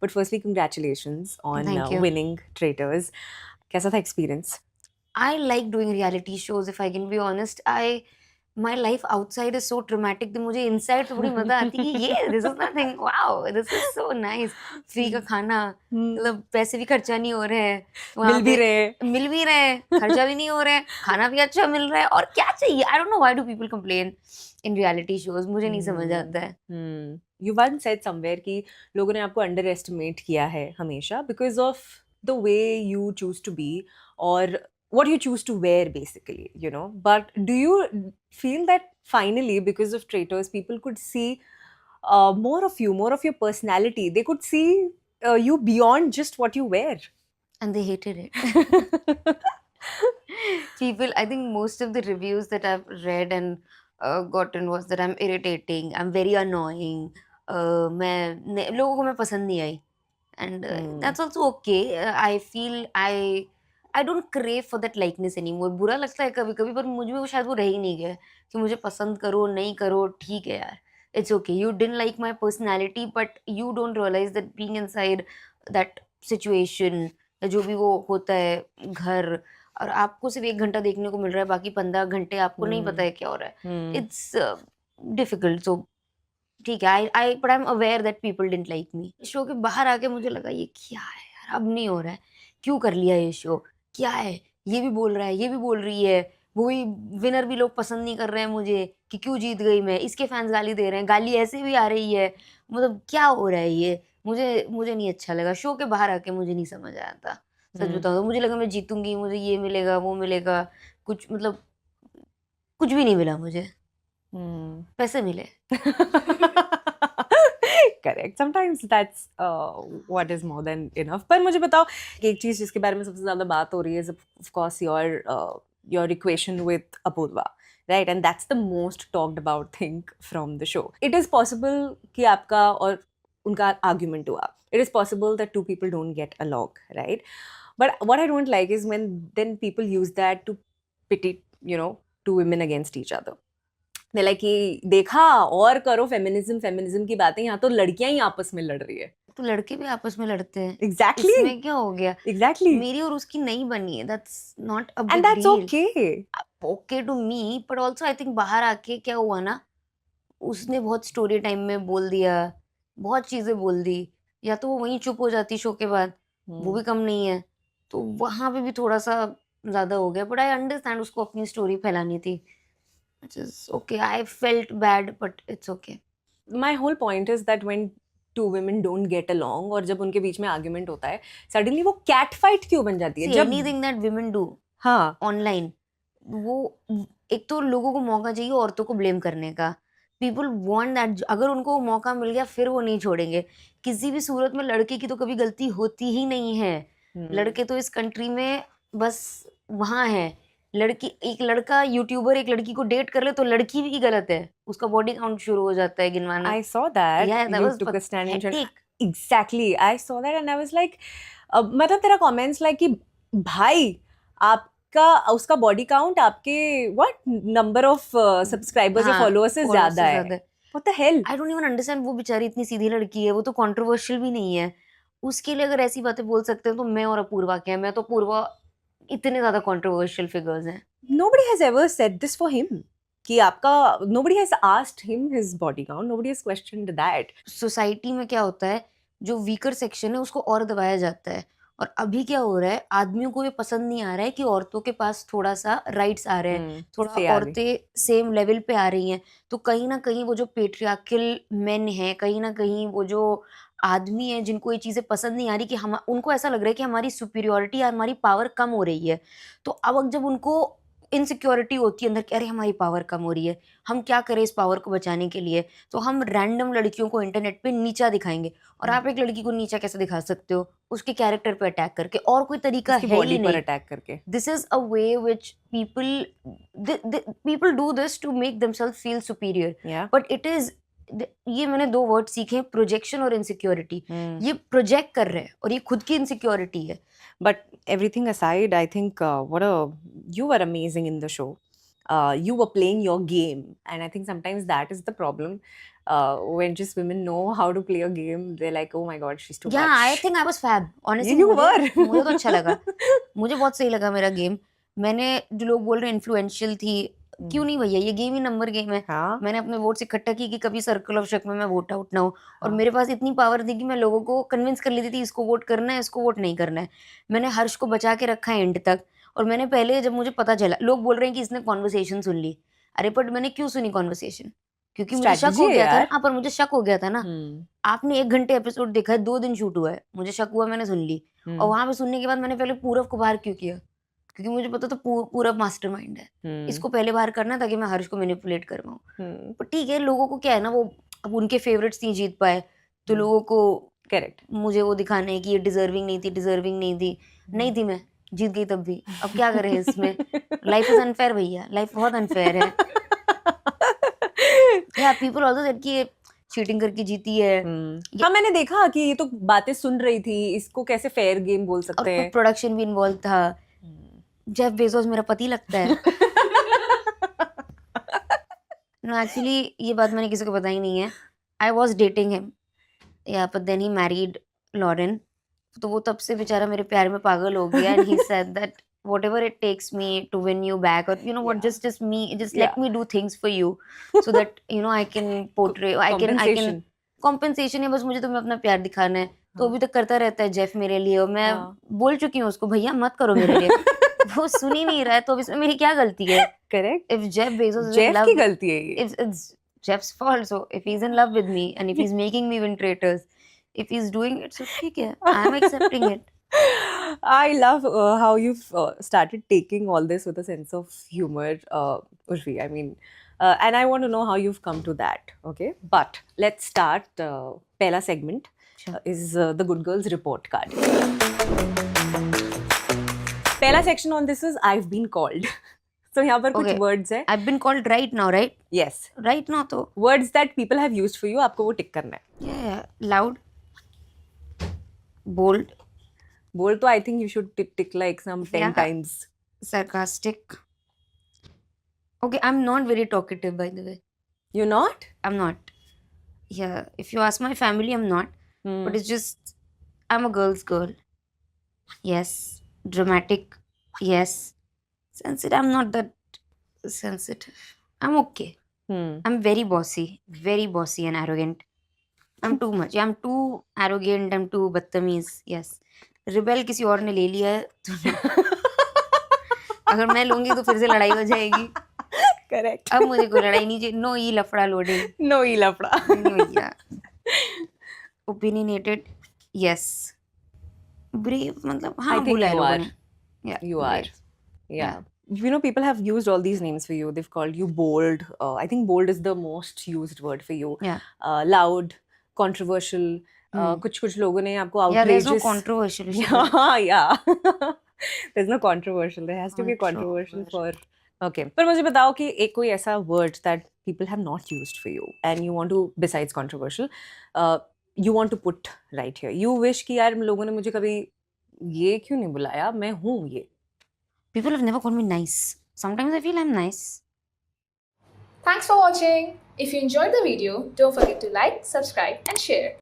But firstly, congratulations on Thank you. winning Traitors. कैसा था experience? I like doing reality shows, if I can be honest. My life outside is so dramatic that मुझे inside तो बड़ी मजा आती है कि ये this is nothing, wow, this is so nice. Free का खाना, मतलब पैसे भी खर्चा नहीं हो रहे हैं वहाँ मिल भी पे, रहे मिल भी रहे हैं, खर्चा भी नहीं हो रहा है, खाना भी अच्छा मिल रहा है, और क्या चाहिए? I don't know why do people complain in reality shows, मुझे नहीं समझ आता है. You once said somewhere कि लोगों ने आपको underestimate किया है हमेशा because of the way you choose to be or what you choose to wear basically, you know. But do you feel that finally because of Traitors people could see more of you, more of your personality? They could see you beyond just what you wear. And they hated it. People, I think most of the reviews that I've read and gotten was that I'm irritating, I'm very annoying. लोगों को मैं पसंद नहीं आई, and that's also okay. I feel I don't crave for that likeness anymore. बुरा लगता है कभी कभी, पर मुझ में वो शायद वो रह ही नहीं गया कि मुझे पसंद करो नहीं करो, ठीक है यार. It's okay. You didn't like my personality, but you don't realize that being inside that situation, जो भी वो होता है घर, और आपको सिर्फ 1 घंटा देखने को मिल रहा है, बाकी 15 घंटे आपको नहीं पता है क्या हो रहा है. It's difficult. सो ठीक है, I but I am aware that people didn't like me. Show के बाहर आके मुझे लगा ये क्या है यार, अब नहीं हो रहा है, क्यों कर लिया ये शो, क्या है, ये भी बोल रहा है, ये भी बोल रही है, वही विनर भी लोग पसंद नहीं कर रहे हैं मुझे कि क्यों जीत गई मैं, इसके फैंस गाली दे रहे हैं, गाली ऐसे भी आ रही है, मतलब क्या हो रहा है ये. मुझे मुझे नहीं अच्छा लगा. शो के बाहर आके मुझे नहीं समझ आया था, सच बताऊँ तो. मुझे लगा मैं जीतूँगी, मुझे ये मिलेगा, वो मिलेगा, कुछ मतलब कुछ भी नहीं मिला मुझे. पैसे मिले. Correct. Sometimes that's what is more than enough. पर मुझे बताओ एक चीज जिसके बारे में सबसे ज्यादा बात हो रही है, of course your equation with Apurva, right? And that's the most talked about thing from the show. It is possible कि आपका और उनका argument हुआ. It is possible that two people don't get along, right? But what I don't like is when then people use that to pit, two women against each other. Like कि देखा और करो feminism feminism की बातें, यहाँ तो लड़कियां ही आपस में लड़ रही है. तो लड़के भी आपस में लड़ते हैं. एग्जैक्टली इसमें क्या हो गया? एग्जैक्टली मेरी और उसकी नहीं बनी है, that's not a and big that's deal. Okay. Okay to me, but also I think बाहर आके क्या हुआ ना, उसने बहुत स्टोरी टाइम में बोल दिया, बहुत चीजें बोल दी, या तो वो वहीं चुप हो जाती शो के बाद, वो भी कम नहीं है, तो वहां पे भी थोड़ा सा ज्यादा हो गया. बट आई अंडरस्टैंड, उसको अपनी स्टोरी फैलानी थी. Which is okay. I felt bad, but it's okay. My whole point is that when two women don't get along और जब उनके बीच में आर्ग्यूमेंट होता है सडनली वो कैट फाइट क्यों बन जाती है. See, जब anything that women do हाँ online, वो एक तो लोगों को मौका चाहिए औरतों को ब्लेम करने का. People want that. अगर उनको वो मौका मिल गया फिर वो नहीं छोड़ेंगे. किसी भी सूरत में लड़के की तो कभी गलती होती ही नहीं है. लड़के तो इस कंट्री में बस वहां है. लड़की, एक लड़का यूट्यूबर एक लड़की को डेट कर ले तो लड़की भी गलत है, उसका बॉडी काउंट शुरू हो जाता है गिनवाना. I saw that Yeah, that you was took a stand and pathetic. exactly I saw that and I was like मतलब तेरा comments like कि भाई आपका उसका बॉडी काउंट आपके what number of subscribers या हाँ, followers से followers ज्यादा से है. ज्यादा है. What the hell? I don't even understand. वो बेचारी इतनी सीधी लड़की है, वो तो कंट्रोवर्शियल भी नहीं है. उसके लिए अगर ऐसी बातें बोल सकते हैं तो मैं और अपूर्वा क्या है. मैं तो अपूर्वा, इतने ज्यादा कंट्रोवर्शियल फिगर्स हैं. Nobody has ever said this for him कि आपका nobody has asked him his body count, nobody has questioned that. Society में क्या होता है, जो वीकर सेक्शन है उसको और दबाया जाता है. और अभी क्या हो रहा है, आदमियों को ये पसंद नहीं आ रहा है कि औरतों के पास थोड़ा सा राइट्स आ रहे हैं, थोड़ा से आ रही. औरतें सेम लेवल पे आ रही हैं. तो कहीं ना कहीं वो जो पेट्रियार्कल मेन है, कहीं ना कहीं वो जो आदमी है जिनको ये चीजें पसंद नहीं आ रही, कि हम उनको ऐसा लग रहा है कि हमारी सुपीरियोरिटी या हमारी पावर कम हो रही है. तो अब जब उनको इनसिक्योरिटी होती है अंदर कि अरे हमारी पावर कम हो रही है, हम क्या करें इस पावर को बचाने के लिए, तो हम रैंडम लड़कियों को इंटरनेट पे नीचा दिखाएंगे. और आप एक लड़की को नीचा कैसे दिखा सकते हो? उसके कैरेक्टर पे अटैक करके, और कोई तरीका उसकी है बॉडी ही पर नहीं. अटैक करके. This is a way which people do this to make themself feel superior. Yeah. But it is, ये मैंने 2 वर्ड सीखे, प्रोजेक्शन और इनसिक्योरिटी. ये प्रोजेक्ट कर रहे हैं और ये खुद की इनसिक्योरिटी है. But everything aside, I think you were amazing in the show. You were playing your game, and I think sometimes that is the problem. when just women know how to play a game, they're like, oh my god, she's too Yeah, much. I think I was fab. Honestly, You मुझे were. तो अच्छा लगा. मुझे बहुत सही लगा मेरा game. मैंने जो लोग बोल रहे इन्फ्लुएंशियल थी, क्यों नहीं भैया, ये गेम ही नंबर गेम है. हाँ मैंने अपने वोट्स इकट्ठा की कि कभी सर्कल ऑफ शक में मैं वोट आउट ना हो. और हाँ मेरे पास इतनी पावर थी कि मैं लोगों को कन्विंस कर लेती थी इसको वोट करना है, इसको वोट नहीं करना है. मैंने हर्ष को बचा के रखा है एंड तक. और मैंने पहले जब मुझे पता चला, लोग बोल रहे हैं कि इसने कॉन्वर्सेशन सुन ली. अरे बट मैंने क्यों सुनी कॉन्वर्सेशन? क्योंकि मुझे शक स्ट्रैटेजी हो है गया था. यार. हाँ, पर मुझे शक हो गया था ना. हम्म आपने 1 घंटे एपिसोड देखा है, 2 दिन शूट हुआ है. मुझे शक हुआ, मैंने सुन ली. और हम्म वहां पे सुनने के बाद मैंने पहले पूरब को बाहर क्यों किया? क्योंकि मुझे पता था पूरब मास्टरमाइंड है. हम्म इसको पहले बाहर करना ताकि मैं हर्ष को मैनिपुलेट कर पाऊँ. हम्म पर ठीक है, लोगों को क्या है ना, वो अब उनके फेवरेट्स नहीं जीत पाए, तो हम्म लोगों को करेक्ट. मुझे वो दिखाना है कि ये डिजर्विंग नहीं थी, डिजर्विंग नहीं थी. नहीं थी, मैं जीत गई तब भी. अब क्या करें इसमें? लाइफ इज अनफेयर भैया, लाइफ बहुत अनफेयर है. या पीपल आल्सो सेड कि ये चीटिंग करके जीती है. हाँ मैंने देखा कि ये तो बातें सुन रही थी, इसको कैसे फेयर गेम बोल और सकते हैं. प्रोडक्शन भी इन्वॉल्व था. जेफ बेजोस मेरा पति लगता है. नो, एक्चुअली ये बात मैंने किसी को बताई नहीं है. I was dating him, yeah but then he married Lauren. तो वो तब से बेचारा मेरे प्यार में पागल हो गया. And he said that whatever it takes me to win you back, or you know what, Yeah. just me, just Yeah. let me do things for you so that you know I can portray, I can Compensation. compensation है. बस मुझे तुम्हें अपना प्यार दिखाना है. तो हाँ. अभी तक करता रहता है जेफ मेरे लिए. और मैं हाँ. बोल चुकी हूँ उसको, भैया मत करो मेरे लिए. वो सुन ही नहीं रहा है. तो अब इसमें मेरी क्या गलती है? Correct. If Jeff Bezos is in Jeff love, की गलती है ये. it's Jeff's fault. So if he's in love with me and if he's making me win traitors, if he's doing it, so ठीक है, I'm accepting it. I love how you've started taking all this with a sense of humor, Urvi. I mean, and I want to know how you've come to that. Okay, but let's start. Pehla segment Sure. is the Good Girls report card. Pehla section on this is I've been called. So यहाँ पर कुछ Okay. words है. I've been called right now, right? Yes, Right now, तो words that people have used for you. आपको वो tick करना है. yeah, loud, bold, Bold तो I think you should tick like some 10 Yeah. times. sarcastic. Okay, I'm not very talkative, by the way. You're not? I'm not. Yeah, if you ask my family, I'm not. Hmm. But it's just, I'm a girl's girl. Yes. Dramatic. Yes. Sensitive. I'm not that sensitive. I'm okay. Hmm. I'm very bossy and arrogant. I'm too much. I'm too arrogant. I'm too बदतमीज. Yes. Rebel किसी और ने ले लिया है तो अगर मैं लूंगी तो फिर से लड़ाई हो जाएगी. Correct. अब मुझे कोई लड़ाई नहीं चाहिए. नो ई लफड़ा लोडिंग. No ही लफड़ा. भैया. ओपिनियनेटेड. यस. ब्रेव, मतलब I हाँ think बोला है you लोगों are. ने. Yeah, You are. brave. Yeah. You know, people have used all these names for you. They've called you bold. I think bold is the most used word for you. Yeah. Loud, controversial. कुछ लोगों ने आपको Yeah, there's no outrageous. controversial issue. Yeah. There's no controversial. There has to be a controversial for. Okay. पर मुझे बताओ कि एक कोई ऐसा word that people have not used for you and you want to, besides controversial, you want to put right here. You wish कि यार लोगों ने मुझे कभी ये क्यों नहीं बुलाया, मैं हूँ ये. People have never called me nice. Sometimes I feel I'm nice. Thanks for watching. If you enjoyed the video, don't forget to like, subscribe and share.